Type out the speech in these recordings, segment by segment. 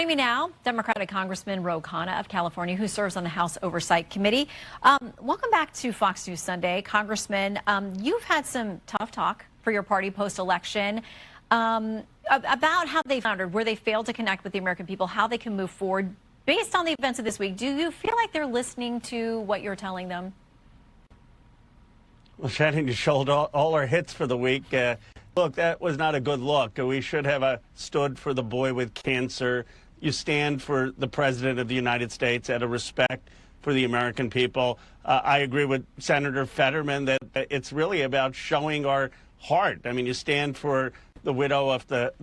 Joining me now, Democratic Congressman Khanna of California, who serves on the House Oversight Committee. Welcome back to Fox News Sunday. Congressman, you've had some tough talk for your party post-election about how they foundered, where they failed to connect with the American people, how they can move forward. Based on the events of this week, do you feel like they're listening to what you're telling them? Well, Shannon, you showed all our hits for the week. Look, that was not a good look. We should have stood for the boy with cancer. You stand for the President of the United States out of respect for the American people. I agree with Senator Fetterman that it's really about showing our heart. I mean, you stand for the widow of the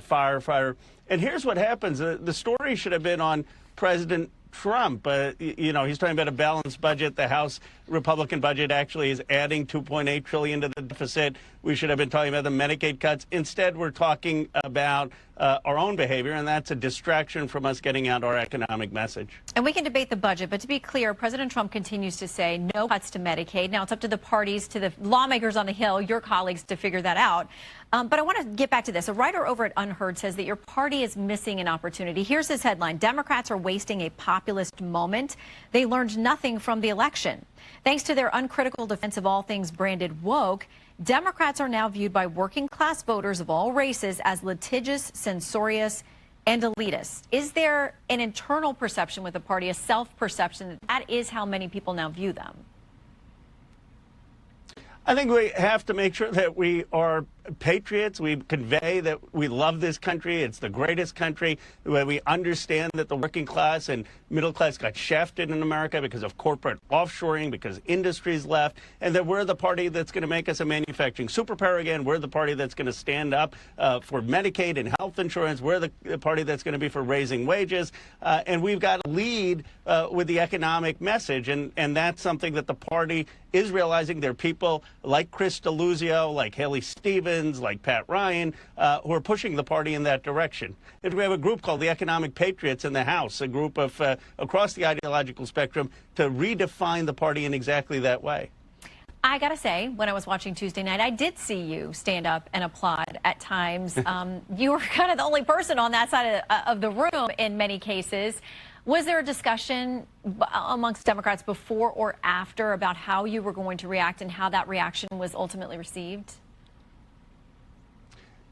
firefighter. And here's what happens. The story should have been on President Trump. You know, he's talking about a balanced budget. The House Republican budget actually is adding $2.8 trillion to the deficit. We should have been talking about the Medicaid cuts. Instead, we're talking about our own behavior, and that's a distraction from us getting out our economic message. And we can debate the budget, but to be clear, President Trump continues to say no cuts to Medicaid. Now, it's up to the parties, to the lawmakers on the Hill, your colleagues, to figure that out. But I want to get back to this. A writer over at Unheard says that your party is missing an opportunity. Here's his headline: Democrats are wasting a populist moment. They learned nothing from the election. Thanks to their uncritical defense of all things branded woke, Democrats are now viewed by working class voters of all races as litigious, censorious, and elitist. Is there an internal perception with the party, a self-perception that that is how many people now view them? I think we have to make sure that we are patriots. We convey that we love this country. It's the greatest country. Where we understand that the working class and middle class got shafted in America because of corporate offshoring, because industries left, and that we're the party that's going to make us a manufacturing superpower again. We're the party that's going to stand up for Medicaid and health insurance. We're the party that's going to be for raising wages. And we've got to lead with the economic message. And that's something that the party is realizing. There are people like Chris Deluzio, like Haley Stevens, like Pat Ryan, who are pushing the party in that direction. And we have a group called the Economic Patriots in the House, a group of across the ideological spectrum to redefine the party in exactly that way. I got to say, when I was watching Tuesday night, I did see you stand up and applaud at times. You were kind of the only person on that side of the room in many cases. Was there a discussion amongst Democrats before or after about how you were going to react and how that reaction was ultimately received?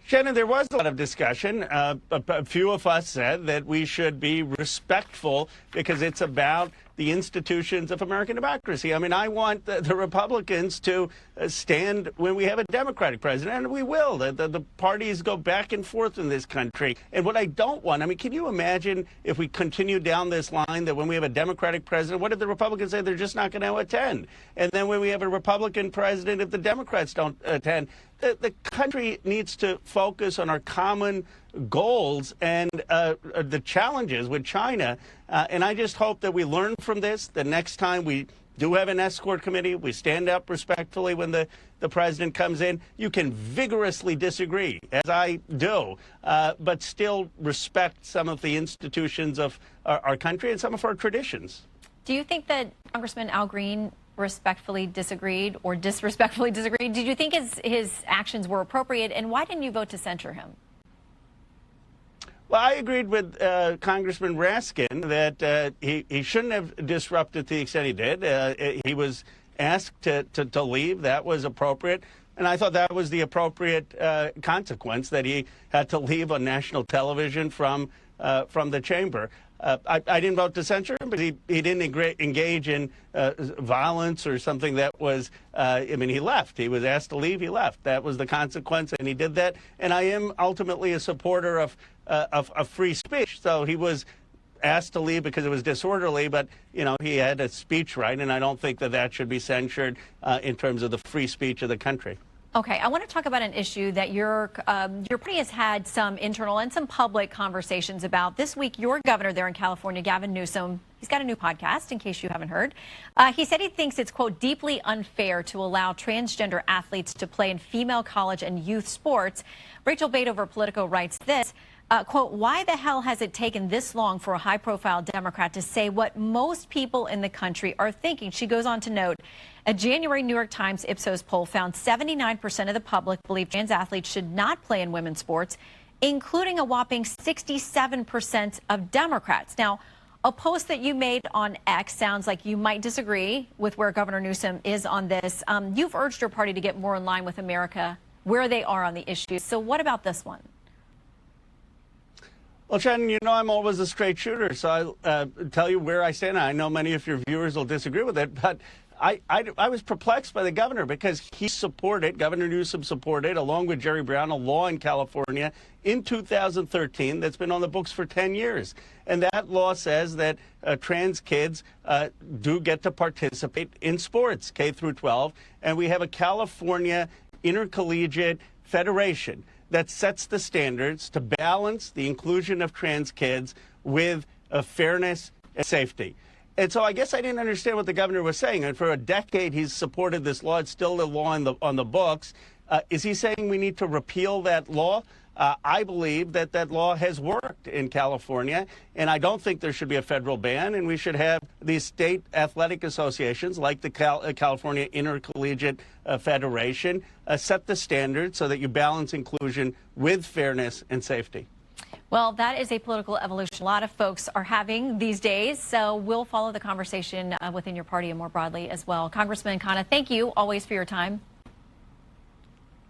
Shannon, there was a lot of discussion. A few of us said that we should be respectful because it's about the institutions of American democracy. I mean, I want the Republicans to stand when we have a Democratic president, and we will. The parties go back and forth in this country. And what I don't want, I mean, can you imagine if we continue down this line that when we have a Democratic president, what if the Republicans say they're just not going to attend? And then when we have a Republican president, if the Democrats don't attend, the country needs to focus on our common goals and the challenges with China. And I just hope that we learn from this. The next time we do have an escort committee, we stand up respectfully when the president comes in. You can vigorously disagree, as I do, but still respect some of the institutions of our country and some of our traditions. Do you think that Congressman Al Green respectfully disagreed or disrespectfully disagreed? Did you think his actions were appropriate, and why didn't you vote to censure him? Well, I agreed with Congressman Raskin that he shouldn't have disrupted to the extent he did. He was asked to leave. That was appropriate. And I thought that was the appropriate consequence, that he had to leave on national television from the chamber. I didn't vote to censure him, but he didn't engage in violence or something that was, I mean, he left. He was asked to leave, he left. That was the consequence, and he did that. And I am ultimately a supporter of free speech. So he was asked to leave because it was disorderly, but, you know, he had a speech right, and I don't think that should be censured in terms of the free speech of the country. Okay, I want to talk about an issue that your party has had some internal and some public conversations about. This week, your governor there in California, Gavin Newsom, he's got a new podcast, in case you haven't heard. He said he thinks it's, quote, deeply unfair to allow transgender athletes to play in female college and youth sports. Rachel Badover, Politico, writes this. Quote, why the hell has it taken this long for a high-profile Democrat to say what most people in the country are thinking? She goes on to note, a January New York Times Ipsos poll found 79% of the public believe trans athletes should not play in women's sports. including a whopping 67% of Democrats. Now, a post that you made on X sounds like you might disagree with where Governor Newsom is on this. You've urged your party to get more in line with America, where they are on the issues. So what about this one? Well, Shannon, you know I'm always a straight shooter, so I'll tell you where I stand. I know many of your viewers will disagree with it, but I was perplexed by the governor because he supported, Governor Newsom supported, along with Jerry Brown, a law in California in 2013 that's been on the books for 10 years. And that law says that trans kids do get to participate in sports, K through 12. And we have a California Intercollegiate Federation that sets the standards to balance the inclusion of trans kids with fairness and safety. And so I guess I didn't understand what the governor was saying. And for a decade, he's supported this law. It's still the law on the books. Is he saying we need to repeal that law? I believe that that law has worked in California, and I don't think there should be a federal ban, and we should have these state athletic associations like the California Intercollegiate Federation set the standards so that you balance inclusion with fairness and safety. Well, that is a political evolution a lot of folks are having these days, so we'll follow the conversation within your party and more broadly as well. Congressman Khanna, thank you always for your time.